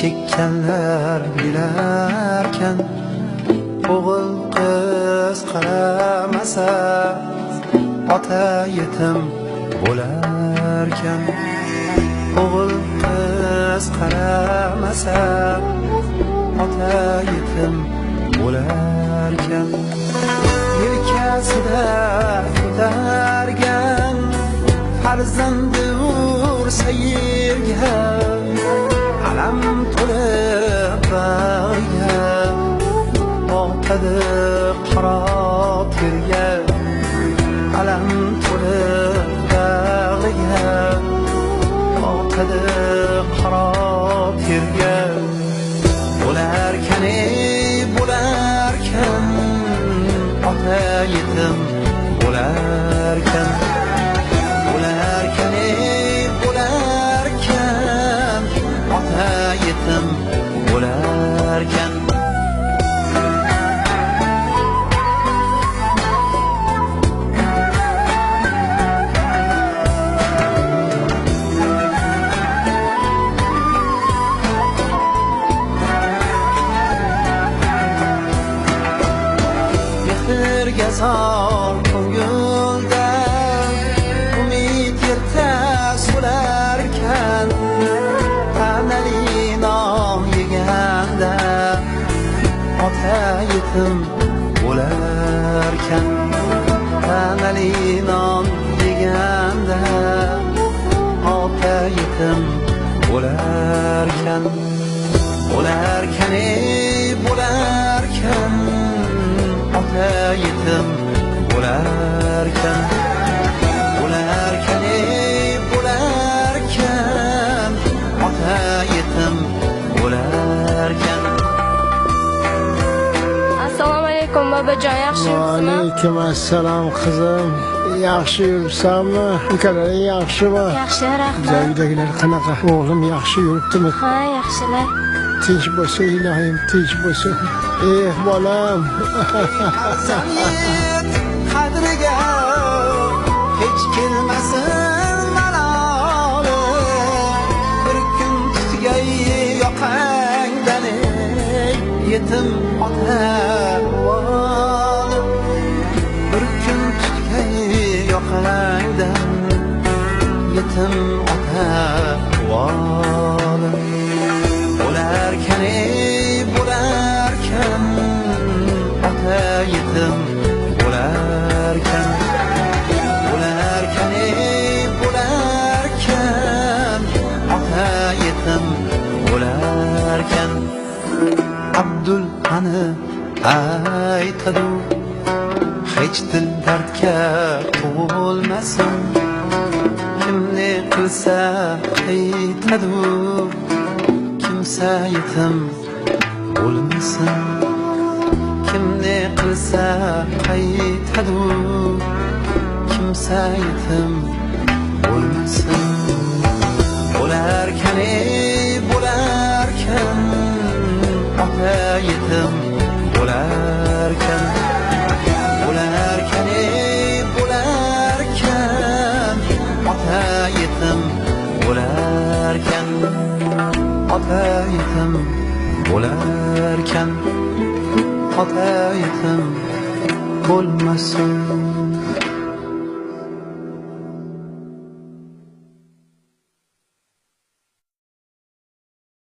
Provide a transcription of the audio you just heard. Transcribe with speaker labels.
Speaker 1: chekkanlar bilarkan, o'g'il qiz qaramasa ota yetim bo'larkan. O'g'il qiz qaramasa ota yetim bo'larkan. Yelkasida ko'targan farzandi ursa yerga, alam to'lib bag'riga oqadi qaro terga. Alam to'lib bag'riga oqadi qaro terga. Bo'larkan bo'larkan ota yetim bo'larkan. Bo'larkan bo'larkan ota yetim bo'larkan. Mehrga sol ko'ngilda umid yerta so'larkan. Tanali non yeganda ota yetim bo'larkan. Tanali non yeganda ota yetim bo'larkan. Bo'larkan bo'larkan ota yetim bo'larkan. Bo'larkan bo'larkan ota yetim bo'larkan.
Speaker 2: Assalomu alaykum bobojon, yaxshi yuribsizmi?
Speaker 3: Alaykum assalom qizim. Yaxshi yuribsanmi? Ukalaring yaxshimi?
Speaker 2: Yaxshi, rahmat.
Speaker 3: Uydagilar qanaqa? O'g'lim yaxshi yuribdimi?
Speaker 2: Ha, yaxshilar.
Speaker 3: Tinch bo'lsin ilohim, tinch bo'lsin. Bolam.
Speaker 1: Farzandlik qadriga hech kelmasin maloli. Bir kun tutgay yoqangdan yetim ota voli. Bir kun tutgay yoqangdan yetim ota voli. Bo'larkan bo'larkan ota yetim bo'larkan. Bo'larkan bo'larkan ota yetim bo'larkan. Abdul qani aytadi, hech dil dardga to'lmasin. Kimni qilsa aytadi, kimsa yetim bo'lmasin. Kimni qilsa qaytadi, kimsa yetim bo'lmasin. Bo'larkan bo'larkan ota yetim bo'larkan. Bo'larkan bo'larkan ota yetim bo'larkan. Ota yetim bo'larkan. Ota yetim bo'lmasin.